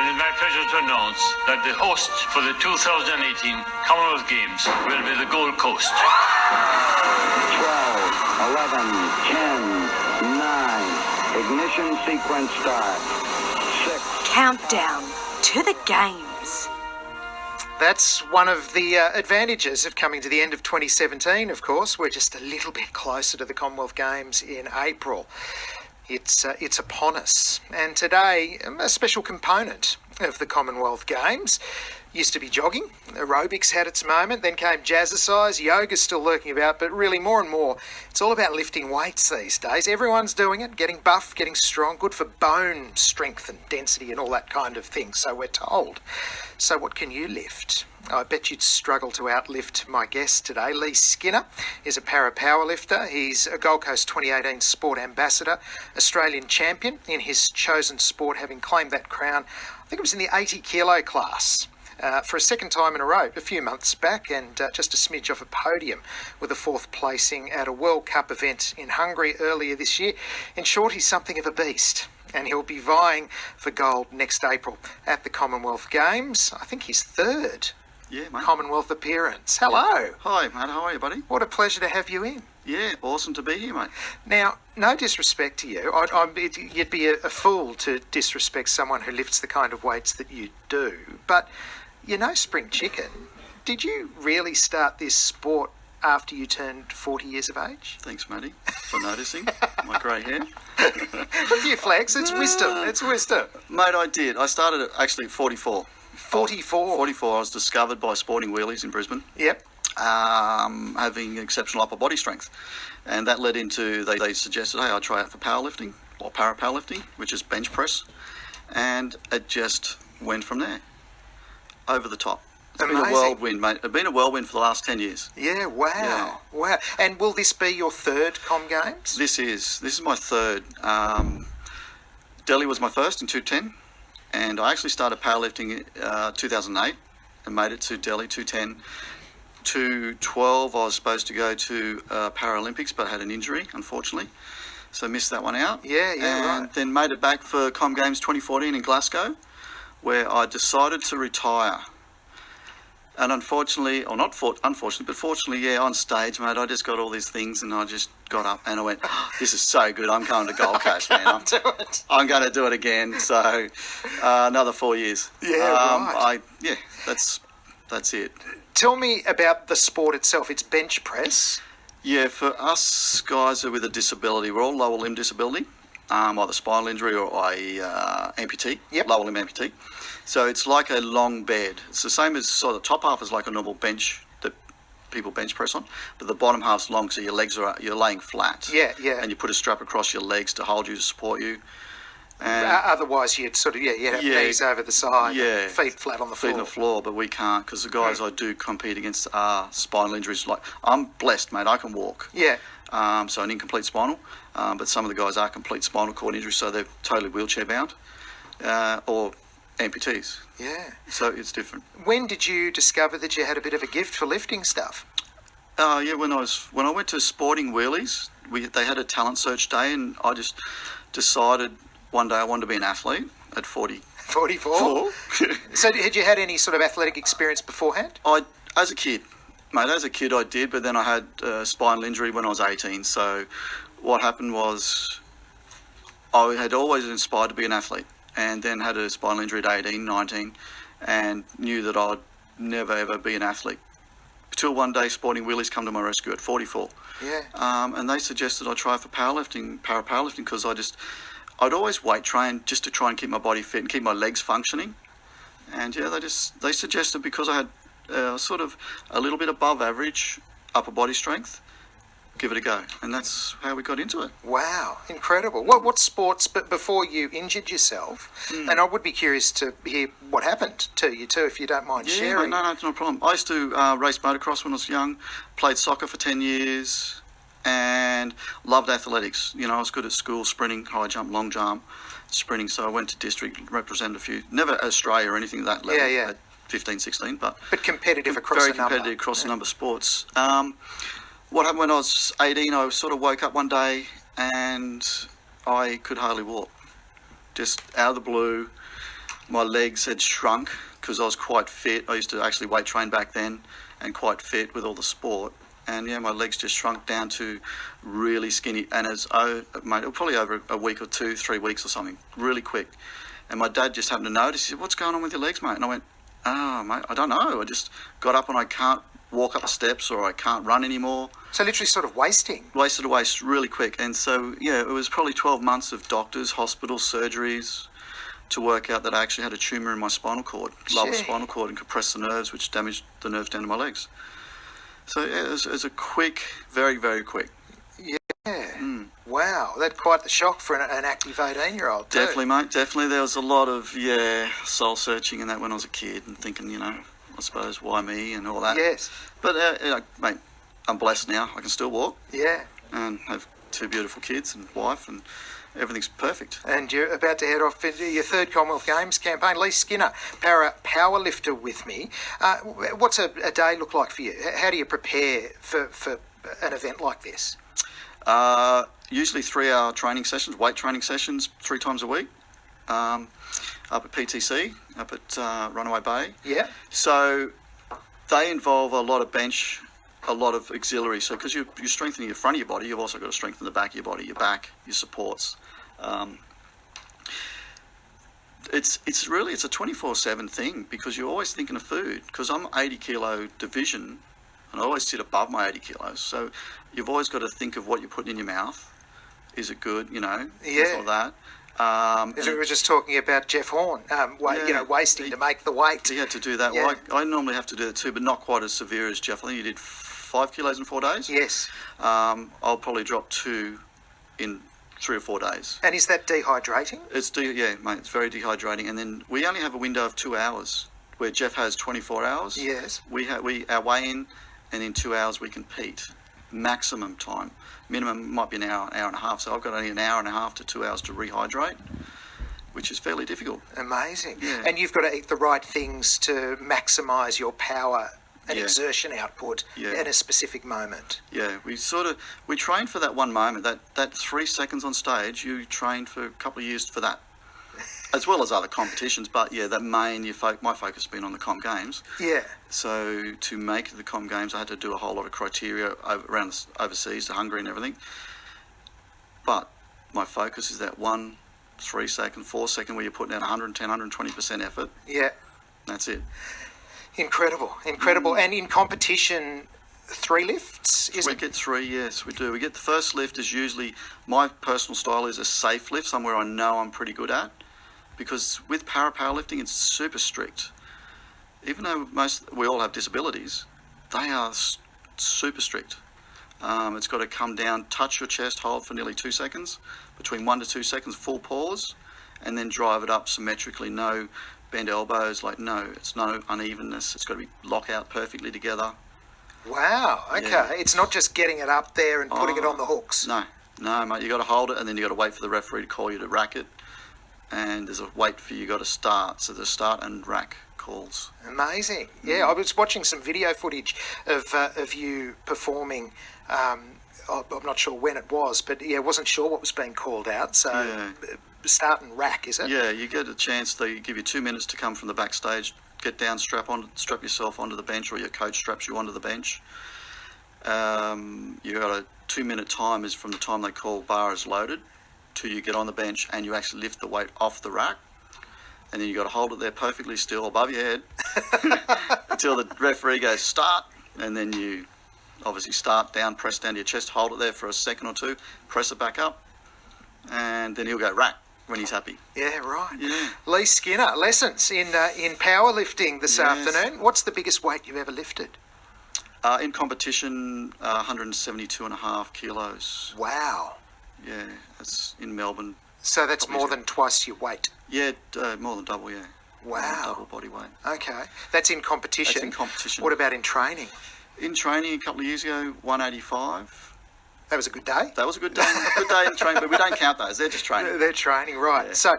gentlemen, it's my pleasure to announce that the host for the 2018 Commonwealth Games will be the Gold Coast. 12, 11, 10, 9, ignition sequence start, 6. Countdown to the games. That's one of the advantages of coming to the end of 2017, of course. We're just a little bit closer to the Commonwealth Games in April. It's upon us. And today, a special component of the Commonwealth Games used to be jogging. Aerobics had its moment, then came jazzercise. Yoga's still lurking about, but really more and more, it's all about lifting weights these days. Everyone's doing it, getting buff, getting strong, good for bone strength and density and all that kind of thing, so we're told. So what can you lift? I bet you'd struggle to outlift my guest today. Leigh Skinner is a para-powerlifter. He's a Gold Coast 2018 Sport Ambassador, Australian champion in his chosen sport, having claimed that crown, I think it was in the 80 kilo class. For a second time in a row, a few months back, and just a smidge off a podium with a fourth placing at a World Cup event in Hungary earlier this year. In short, he's something of a beast, and he'll be vying for gold next April at the Commonwealth Games. I think his third Commonwealth appearance. Hello. Hi, mate. How are you, buddy? What a pleasure to have you in. Yeah, awesome to be here, mate. Now, no disrespect to you. You'd be a fool to disrespect someone who lifts the kind of weights that you do, but you know spring chicken. Did you really start this sport after you turned 40 years of age? Thanks, matey, for noticing my grey hair. A few flags. It's wisdom. It's wisdom. Mate, I did. I started at actually 44. 44? 44. I was discovered by Sporting Wheelies in Brisbane. Yep. Having exceptional upper body strength. And that led into, they suggested, hey, I'd try out for powerlifting, or para-powerlifting, which is bench press. And it just went from there. Over the top. It's Amazing. been a whirlwind, mate. It's been a whirlwind for the last 10 years. Yeah, wow. Yeah. Wow. And will this be your third Com Games? This is my third. Delhi was my first in 210, and I actually started powerlifting in 2008 and made it to Delhi 210. 212 I was supposed to go to Paralympics, but had an injury, unfortunately, so missed that one out. Yeah, and right. then made it back for Com Games 2014 in Glasgow, where I decided to retire. And unfortunately, or not unfortunately, but fortunately, yeah, on stage, mate, I just got all these things, and I just got up and I went, this is so good, I'm going to Gold Coast, man. I'm going to do it again. So another 4 years. Yeah, right. That's it. Tell me about the sport itself. It's bench press. Yeah, for us guys with a disability, we're all lower limb disability, either spinal injury or amputee, lower limb amputee. So it's like a long bed. It's the same as, so the top half is like a normal bench that people bench press on, but the bottom half's long, so you're laying flat. Yeah, yeah. And you put a strap across your legs to hold you, to support you. And otherwise, you'd sort of, you'd have knees over the side, feet flat on the floor. Feet on the floor, but we can't, because the guys I do compete against are spinal injuries. Like, I'm blessed, mate, I can walk. Yeah. So an incomplete spinal, but some of the guys are complete spinal cord injuries, so they're totally wheelchair bound, or amputees. Yeah. So it's different. When did you discover that you had a bit of a gift for lifting stuff? When I went to Sporting Wheelies, they had a talent search day, and I just decided one day I wanted to be an athlete at 40. 44? So had you had any sort of athletic experience beforehand? As a kid, I did, but then I had a spinal injury when I was 18. So what happened was I had always inspired to be an athlete, and then had a spinal injury at 18, 19, and knew that I'd never ever be an athlete. Till one day Sporting Wheelies come to my rescue at 44. Yeah. And they suggested I try for powerlifting, para-powerlifting, because I'd always weight train just to try and keep my body fit and keep my legs functioning. And yeah, they suggested, because I had sort of a little bit above average upper body strength, give it a go. And that's how we got into it. Wow, incredible. What sports, but before you injured yourself, and I would be curious to hear what happened to you too, if you don't mind sharing. No, it's no problem. I used to race motocross when I was young, played soccer for 10 years, and loved athletics. You know, I was good at school, sprinting, high jump, long jump, sprinting. So I went to district, represented a few, never Australia or anything at that level. Yeah. At 15, 16, but competitive across very competitive across a number of sports. What happened when I was 18, I sort of woke up one day and I could hardly walk. Just out of the blue, my legs had shrunk because I was quite fit. I used to actually weight train back then and quite fit with all the sport. And yeah, my legs just shrunk down to really skinny. And mate, probably over a week or 2, 3 weeks or something, really quick. And my dad just happened to notice. He said, "What's going on with your legs, mate?" And I went, "Oh, mate, I don't know. I just got up and I can't walk up the steps or I can't run anymore." So literally sort of wasting. Wasted away really quick. And so, yeah, it was probably 12 months of doctors, hospitals, surgeries to work out that I actually had a tumour in my spinal cord, lower spinal cord, and compressed the nerves, which damaged the nerves down to my legs. So, yeah, it was a quick, very, very quick. Yeah. Wow, that's quite the shock for an active 18-year-old too. Definitely, mate, definitely. There was a lot of, soul searching and that when I was a kid and thinking, I suppose, why me and all that. Yes. But, mate, I'm blessed now. I can still walk. Yeah. And have 2 beautiful kids and wife, and everything's perfect. And you're about to head off into your 3rd Commonwealth Games campaign. Leigh Skinner, powerlifter with me. What's a day look like for you? How do you prepare for an event like this? Usually 3-hour training sessions, weight training sessions, 3 times a week. Up at PTC, up at Runaway Bay. Yeah. So they involve a lot of bench, a lot of auxiliary. So because you're strengthening the front of your body, you've also got to strengthen the back of your body, your back, your supports. It's a 24/7 thing because you're always thinking of food. Because I'm 80 kilo division, and I always sit above my 80 kilos. So you've always got to think of what you're putting in your mouth. Is it good? Yeah. Things like that. As we were just talking about Jeff Horn, wasting to make the weight. He had to do that. Yeah. Well, I normally have to do that too, but not quite as severe as Jeff. I think he did 5 kilos in 4 days. Yes. I'll probably drop 2 in 3 or 4 days. And is that dehydrating? Mate, it's very dehydrating. And then we only have a window of 2 hours, where Jeff has 24 hours. Yes. Our weigh-in, and in 2 hours we compete. Maximum time. Minimum might be an hour, hour and a half. So I've got only an hour and a half to 2 hours to rehydrate, which is fairly difficult. Amazing. Yeah. And you've got to eat the right things to maximise your power and exertion output at a specific moment. Yeah, we train for that one moment, that 3 seconds on stage. You train for a couple of years for that, as well as other competitions. But yeah, that my focus has been on the Com Games. Yeah. So to make the Com Games, I had to do a whole lot of criteria around overseas to Hungary and everything. But my focus is that 1 3 second, 4 second where you're putting out 110, 120% effort. Yeah. That's it. Incredible. And in competition, 3 lifts? We get 3, yes, we do. We get the first lift is usually, my personal style is a safe lift, somewhere I know I'm pretty good at. Because with powerlifting, it's super strict. Even though we all have disabilities, they are super strict. It's got to come down, touch your chest, hold for nearly 2 seconds, between 1 to 2 seconds, full pause, and then drive it up symmetrically. No bend elbows, it's no unevenness. It's got to be lock out perfectly together. Wow, okay. Yeah. It's not just getting it up there and putting it on the hooks. No, mate. You got to hold it, and then you got to wait for the referee to call you to rack it. And there's a wait for you got to start. So there's start and rack calls. Amazing. Yeah, I was watching some video footage of you performing. I'm not sure when it was, but I wasn't sure what was being called out. So start and rack, is it? Yeah, you get a chance. They give you 2 minutes to come from the backstage, get down, strap yourself onto the bench, or your coach straps you onto the bench. You got a 2-minute time is from the time they call bar is loaded till you get on the bench and you actually lift the weight off the rack. And then you got to hold it there perfectly still above your head until the referee goes start, and then you obviously start down, press down to your chest, hold it there for a second or 2, press it back up, and then he'll go rack when he's happy. Yeah, right. Yeah. Leigh Skinner, lessons in powerlifting this afternoon. What's the biggest weight you've ever lifted? In competition, 172.5 kilos. Wow. Yeah, that's in Melbourne. So that's more than twice your weight. Yeah, more than double, yeah. Wow. Double body weight. Okay. That's in competition. That's in competition. What about in training? In training a couple of years ago, 185. That was a good day? That was a good day. Good day in training, but we don't count those. They're just training. They're training, right. Yeah. So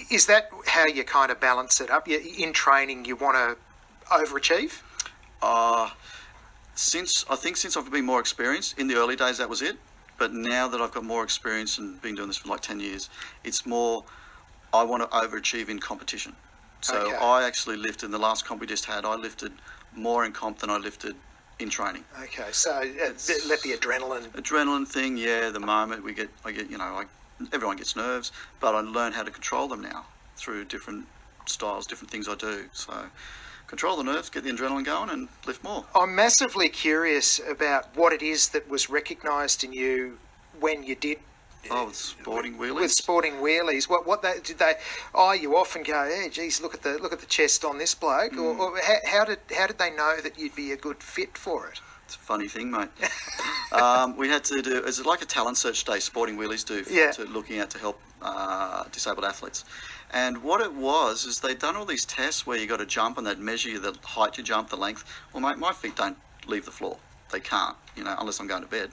is that how you kind of balance it up? In training, you want to overachieve? Since I've been more experienced, in the early days that was it. But now that I've got more experience and been doing this for like 10 years, it's more I want to overachieve in competition. So Okay. I actually lifted, in the last comp we just had, I lifted more in comp than I lifted in training. Okay, so let the Adrenaline thing, yeah, the moment everyone gets nerves, but I learn how to control them now through different styles, different things I do. So control the nerves, get the adrenaline going and lift more. I'm massively curious about what it is that was recognised in you when you did. With sporting wheelies. With sporting wheelies, did they? Oh, you often go, hey, geez, look at the chest on this bloke, or how did they know that you'd be a good fit for it? It's a funny thing, mate. We had to do, it's like a talent search day sporting wheelies do to looking at to help disabled athletes. And what it was is they'd done all these tests where you got to jump and they'd measure you the height you jump, the length. Well, mate, my feet don't leave the floor. They can't, unless I'm going to bed.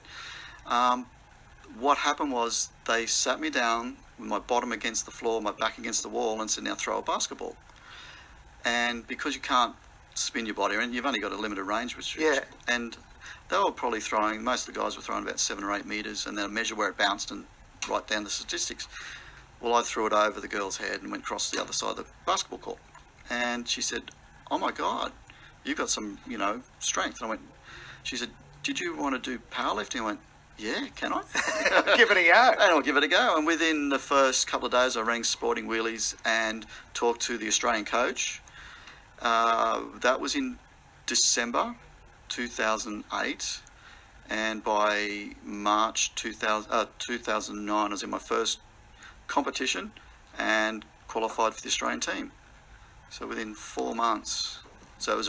What happened was they sat me down with my bottom against the floor, my back against the wall, and said, now throw a basketball. And because you can't spin your body, and you've only got a limited range restriction, and they were probably throwing, most of the guys were throwing about 7 or 8 metres, and they'll measure where it bounced and write down the statistics. Well, I threw it over the girl's head and went across the other side of the basketball court. And she said, oh my God, you've got some, strength. And she said, did you want to do powerlifting? I went, yeah, can I? Give it a go. And I'll give it a go. And within the first couple of days, I rang Sporting Wheelies and talked to the Australian coach. That was in December 2008. And by March 2009, I was in my first competition and qualified for the Australian team. So within 4 months. So it was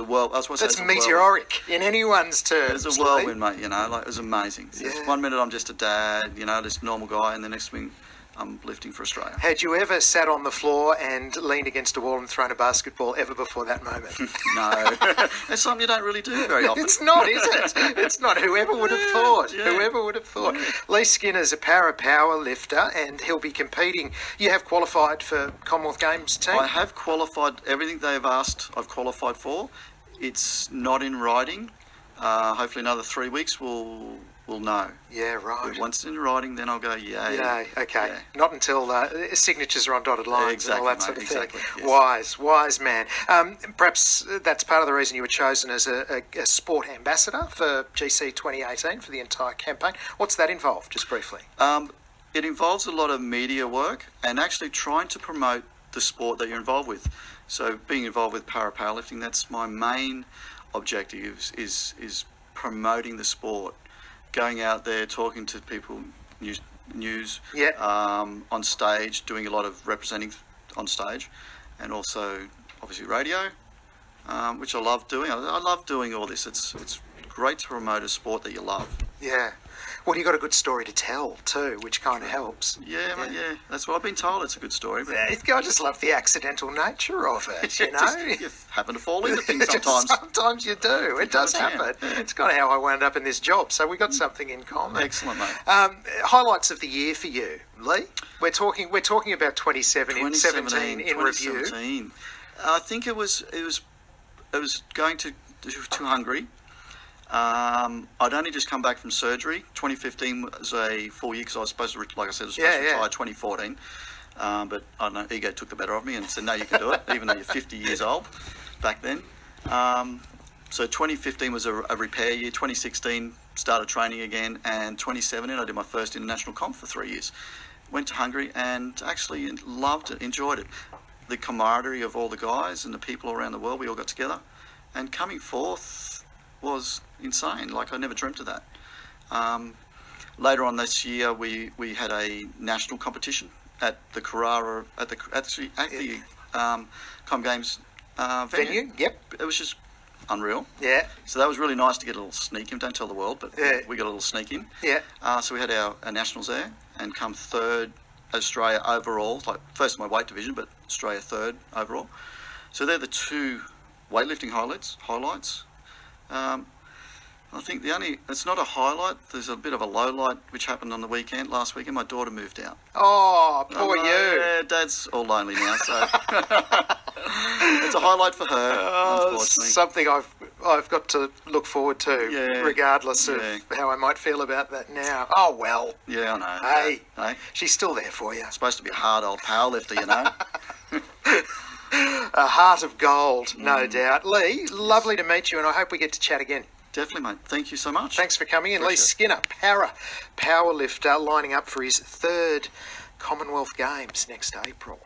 That's meteoric in anyone's terms. It was a whirlwind, mate, it was amazing. Yeah. 1 minute I'm just a dad, this normal guy, and the next thing I'm lifting for Australia. Had you ever sat on the floor and leaned against a wall and thrown a basketball ever before that moment? No. It's something you don't really do very often. It's not, is it? It's not. Whoever would have thought? Yeah. Whoever would have thought? Yeah. Leigh Skinner's a power lifter, and he'll be competing. You have qualified for Commonwealth Games team? I have qualified. Everything they've asked, I've qualified for. It's not in writing. Hopefully another 3 weeks we'll know. Yeah, right. But once it's in writing, then I'll go, Yeah, okay. Yeah. Not until signatures are on dotted lines and all that sort of thing. Exactly, yes. Wise man. Perhaps that's part of the reason you were chosen as a sport ambassador for GC 2018 for the entire campaign. What's that involved, just briefly? It involves a lot of media work and actually trying to promote the sport that you're involved with. So being involved with powerlifting, that's my main objective is promoting the sport. Going out there, talking to people, news on stage, doing a lot of representing on stage, and also obviously radio, which I love doing. I love doing all this. It's great to promote a sport that you love. Yeah. Well, you've got a good story to tell too, which kind of helps. Yeah. That's what I've been told. It's a good story. But I just love the accidental nature of it, you know. You happen to fall into things sometimes. Sometimes you do. It does happen. Yeah. It's kind of how I wound up in this job. So we got something in common. Excellent, mate. Highlights of the year for you, Leigh. We're talking about 2017 in review. 2017. I think it was going to Hungary. I'd only just come back from surgery. 2015 was a full year because I was supposed to, like I said, retire 2014. But I don't know, ego took the better of me and said, no, you can do it, even though you're 50 years old back then. So 2015 was a repair year. 2016 started training again, and 2017 I did my first international comp for 3 years. Went to Hungary and actually loved it, enjoyed it. The camaraderie of all the guys and the people around the world, we all got together. And coming forth was insane. Like, I never dreamt of that. Later on this year, we had a national competition at the Carrara, at the Com Games venue. Yep. It was just unreal. Yeah. So that was really nice to get a little sneak in. Don't tell the world, but we got a little sneak in. Yeah. So we had our nationals there and come third Australia overall. Like, first in my weight division, but Australia third overall. So they're the two weightlifting highlights. I think it's not a highlight, there's a bit of a low light which happened on the last weekend. My daughter moved out. Oh, poor you. Yeah, Dad's all lonely now, so it's a highlight for her, unfortunately. Something I've got to look forward to, regardless of how I might feel about that now. Oh, well. Yeah, I know. Hey, she's still there for you. Supposed to be a hard old powerlifter, you know. A heart of gold, no doubt. Leigh, lovely to meet you, and I hope we get to chat again. Definitely, mate. Thank you so much. Thanks for coming in. Leigh Appreciate Skinner, powerlifter, lining up for his third Commonwealth Games next April.